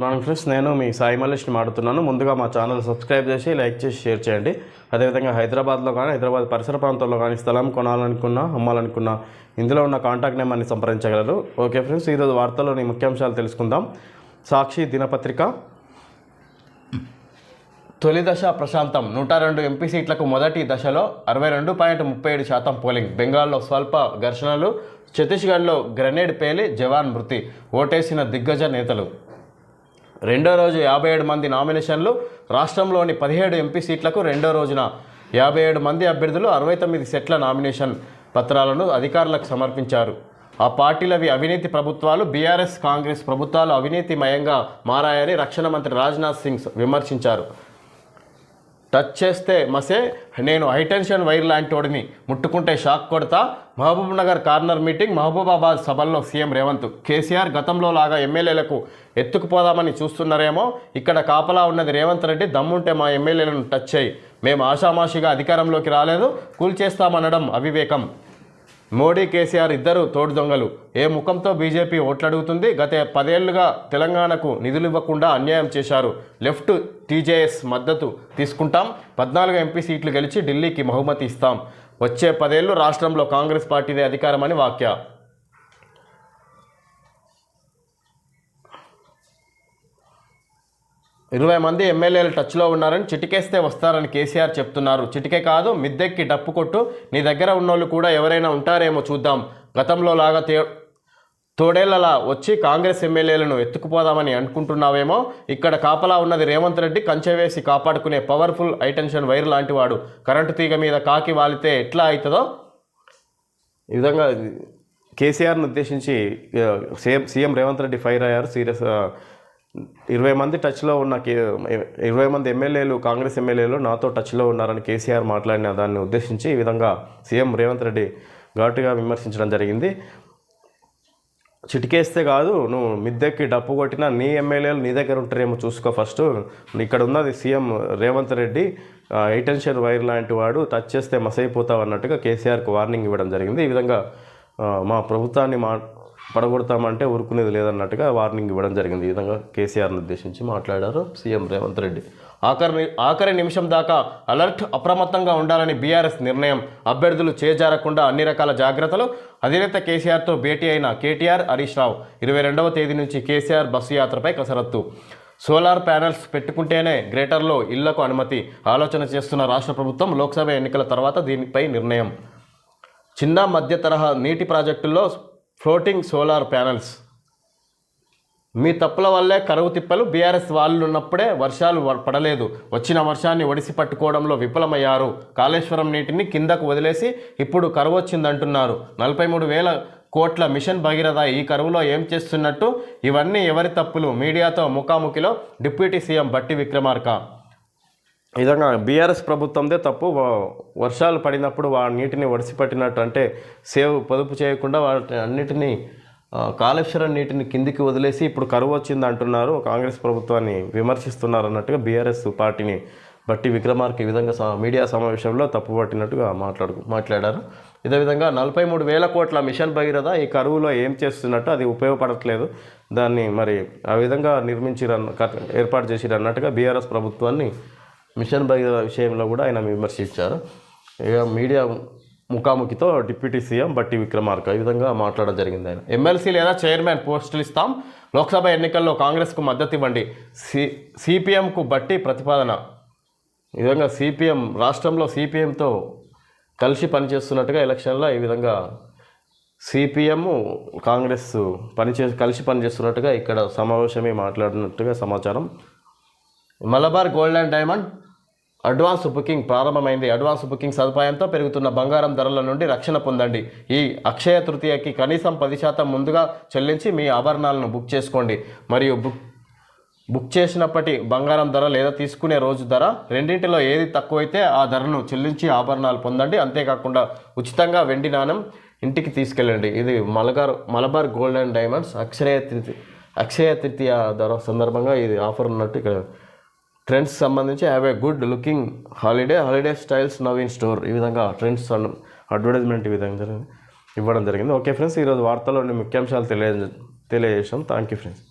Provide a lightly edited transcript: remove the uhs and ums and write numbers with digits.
Morning friends, నేను మీ సాయి మల్లేష్ని మాట్లాడుతున్నాను. ముందుగా మా ఛానల్ సబ్స్క్రైబ్ చేసి లైక్ చేసి షేర్ చేయండి. అదేవిధంగా హైదరాబాద్లో కానీ హైదరాబాద్ పరిసర ప్రాంతాల్లో కానీ స్థలం కొనాలనుకున్నా అమ్మాలనుకున్నా ఇందులో ఉన్న కాంటాక్ట్ నెంబర్ని సంప్రదించగలరు. ఓకే ఫ్రెండ్స్, ఈరోజు వార్తల్లోని ముఖ్యాంశాలు తెలుసుకుందాం. సాక్షి దినపత్రిక తొలి దశ ప్రశాంతం. 102 ఎంపీ సీట్లకు మొదటి దశలో 62.37% పోలింగ్. బెంగాల్లో స్వల్ప ఘర్షణలు. ఛత్తీస్గఢ్లో గ్రెనేడ్ పేలి జవాన్ మృతి. ఓటేసిన దిగ్గజ నేతలు. రెండో రోజు 57 మంది నామినేషన్లు. రాష్ట్రంలోని 17 ఎంపీ సీట్లకు రెండో రోజున 57 మంది అభ్యర్థులు 69 సెట్ల నామినేషన్ పత్రాలను అధికారులకు సమర్పించారు. ఆ పార్టీలవి అవినీతి ప్రభుత్వాలు. బీఆర్ఎస్ కాంగ్రెస్ ప్రభుత్వాలు అవినీతిమయంగా మారాయని రక్షణ మంత్రి రాజ్నాథ్ సింగ్ విమర్శించారు. టచ్ చేస్తే మసే, నేను హైటెన్షన్ వైర్ లాంటి వాడిని, ముట్టుకుంటే షాక్ కొడతా. Mahbubnagar corner meeting. Mahabubabad సభల్లో సీఎం రేవంత్. కేసీఆర్ గతంలో లాగా ఎమ్మెల్యేలకు ఎత్తుకుపోదామని చూస్తున్నారేమో. ఇక్కడ కాపలా ఉన్నది రేవంత్ రెడ్డి. దమ్ముంటే మా ఎమ్మెల్యేలను టచ్ చేయి. మేము ఆషామాషిగా అధికారంలోకి రాలేదు, కూల్చేస్తామనడం అవివేకం. మోడీ కేసీఆర్ ఇద్దరు తోడు దొంగలు. ఏ ముఖంతో బీజేపీ ఓట్లడుగుతుంది? గత 10 ఏళ్లుగా తెలంగాణకు నిధులు ఇవ్వకుండా అన్యాయం చేశారు. లెఫ్ట్ టీజేఎస్ మద్దతు తీసుకుంటాం. 14 ఎంపీ సీట్లు గెలిచి ఢిల్లీకి బహుమతి ఇస్తాం. వచ్చే 10 ఏళ్లు రాష్ట్రంలో కాంగ్రెస్ పార్టీదే అధికారమని వ్యాఖ్య. 20 మంది ఎమ్మెల్యేలు టచ్లో ఉన్నారని, చిటికేస్తే వస్తారని కేసీఆర్ చెప్తున్నారు. చిటికే కాదు, మిద్దెక్కి డప్పు కొట్టు. నీ దగ్గర ఉన్నోళ్ళు కూడా ఎవరైనా ఉంటారేమో చూద్దాం. గతంలో లాగా తోడేళ్లలా వచ్చి కాంగ్రెస్ ఎమ్మెల్యేలను ఎత్తుకుపోదామని అనుకుంటున్నావేమో. ఇక్కడ కాపలా ఉన్నది రేవంత్ రెడ్డి. కంచె వేసి కాపాడుకునే పవర్ఫుల్ హైటెన్షన్ వైర్ లాంటి వాడు. కరెంటు తీగ మీద కాకి వాలితే ఎట్లా అవుతుందో ఈ విధంగా కేసీఆర్ను ఉద్దేశించి సీఎం రేవంత్ రెడ్డి ఫైర్ అయ్యారు. సీరియస్ 20 మంది టచ్లో ఉన్న 20 మంది ఎమ్మెల్యేలు, కాంగ్రెస్ ఎమ్మెల్యేలు నాతో టచ్లో ఉన్నారని కేసీఆర్ మాట్లాడిన దాన్ని ఉద్దేశించి ఈ విధంగా సీఎం రేవంత్ రెడ్డి ఘాటుగా విమర్శించడం జరిగింది. చిటికేస్తే కాదు, నువ్వు మిద్దెక్కి డప్పు కొట్టినా నీ ఎమ్మెల్యేలు నీ దగ్గర ఉంటారేమో చూసుకో ఫస్ట్. ఇక్కడ ఉన్నది CM Revanth Reddy, high tension wire లాంటి వాడు. టచ్ చేస్తే మసైపోతావు అన్నట్టుగా కేసీఆర్కు వార్నింగ్ ఇవ్వడం జరిగింది. ఈ విధంగా మా ప్రభుత్వాన్ని పడగొడతామంటే ఊరుకునేది లేదన్నట్టుగా వార్నింగ్ ఇవ్వడం జరిగింది. ఈ విధంగా కేసీఆర్ను ఉద్దేశించి మాట్లాడారు సీఎం రేవంత్ రెడ్డి. ఆఖరి నిమిషం దాకా అలర్ట్, అప్రమత్తంగా ఉండాలని బీఆర్ఎస్ నిర్ణయం. అభ్యర్థులు చేజారకుండా అన్ని రకాల జాగ్రత్తలు. అధినేత కేసీఆర్తో భేటీ అయిన కేటీఆర్, హరీష్ రావు. 22వ తేదీ నుంచి కేసీఆర్ బస్సు యాత్రపై కసరత్తు. సోలార్ ప్యానెల్స్ పెట్టుకుంటేనే గ్రేటర్లో ఇళ్లకు అనుమతి. ఆలోచన చేస్తున్న రాష్ట్ర ప్రభుత్వం. లోక్సభ ఎన్నికల తర్వాత దీనిపై నిర్ణయం. చిన్న మధ్య తరహా నీటి ప్రాజెక్టుల్లో ఫ్లోటింగ్ సోలార్ ప్యానెల్స్. మీ తప్పుల వల్లే కరువు తిప్పలు. బీఆర్ఎస్ వాళ్ళు ఉన్నప్పుడే వర్షాలు పడలేదు. వచ్చిన వర్షాన్ని ఒడిసి పట్టుకోవడంలో విఫలమయ్యారు. కాళేశ్వరం నీటిని కిందకు వదిలేసి ఇప్పుడు కరువు వచ్చిందంటున్నారు. 43,000 కోట్ల మిషన్ భగీరథ ఈ కరువులో ఏం చేస్తున్నట్టు? ఇవన్నీ ఎవరి తప్పులు? మీడియాతో ముఖాముఖిలో డిప్యూటీ సీఎం బట్టి విక్రమార్క. ఈ విధంగా బీఆర్ఎస్ ప్రభుత్వందే తప్పు. వర్షాలు పడినప్పుడు నీటిని ఒడిసిపట్టినట్టు అంటే పొదుపు చేయకుండా వాటి అన్నిటినీ కాళేశ్వరం నీటిని కిందికి వదిలేసి ఇప్పుడు కరువు వచ్చింది అంటున్నారు. కాంగ్రెస్ ప్రభుత్వాన్ని విమర్శిస్తున్నారు అన్నట్టుగా బీఆర్ఎస్ పార్టీని బట్టి విక్రమార్క ఈ విధంగా మీడియా సమావేశంలో తప్పు పట్టినట్టుగా మాట్లాడారు. ఇదే విధంగా 43,000 కోట్ల మిషన్ భగీరథ ఈ కరువులో ఏం చేస్తున్నట్టు, అది ఉపయోగపడట్లేదు, దాన్ని మరి ఆ విధంగా ఏర్పాటు చేసిరు అన్నట్టుగా బీఆర్ఎస్ ప్రభుత్వాన్ని మిషన్ భగీరథ విషయంలో కూడా ఆయన విమర్శించారు. ఇక మీడియా ముఖాముఖితో డిప్యూటీ సీఎం బట్టి విక్రమార్క ఈ విధంగా మాట్లాడడం జరిగింది. ఆయన ఎమ్మెల్సీ లేదా చైర్మన్ పోస్టులు ఇస్తాం. లోక్సభ ఎన్నికల్లో కాంగ్రెస్కు మద్దతు ఇవ్వండి. సిపిఎంకు బట్టి ప్రతిపాదన. ఈ విధంగా సిపిఎం రాష్ట్రంలో సిపిఎంతో కలిసి పనిచేస్తున్నట్టుగా ఎలక్షన్లో ఈ విధంగా సిపిఎం కాంగ్రెస్ కలిసి పనిచేస్తున్నట్టుగా ఇక్కడ సమావేశమే మాట్లాడినట్టుగా సమాచారం. Malabar gold and diamond advance booking ప్రారంభమైంది. అడ్వాన్స్ బుకింగ్ సదుపాయంతో పెరుగుతున్న బంగారం ధరల నుండి రక్షణ పొందండి. ఈ అక్షయ తృతీయకి కనీసం 10% ముందుగా చెల్లించి మీ ఆభరణాలను బుక్ చేసుకోండి. మరియు బుక్ చేసినప్పటి బంగారం ధర లేదా తీసుకునే రోజు ధర రెండింటిలో ఏది తక్కువైతే ఆ ధరను చెల్లించి ఆభరణాలు పొందండి. అంతేకాకుండా ఉచితంగా వెండి నాణెం ఇంటికి తీసుకెళ్ళండి. ఇది Malabar gold and diamonds Akshaya Tritiya ధర సందర్భంగా ఇది ఆఫర్ ఉన్నట్టు ఇక్కడ ట్రెండ్స్ సంబంధించి have a good looking holiday styles now in store. ఈ విధంగా ట్రెండ్స్ అడ్వర్టైజ్మెంట్ ఈ విధంగా ఇవ్వడం జరిగింది. ఓకే ఫ్రెండ్స్, ఈరోజు వార్తల్లో ముఖ్యాంశాలు తెలియజేసాం. Thank you friends.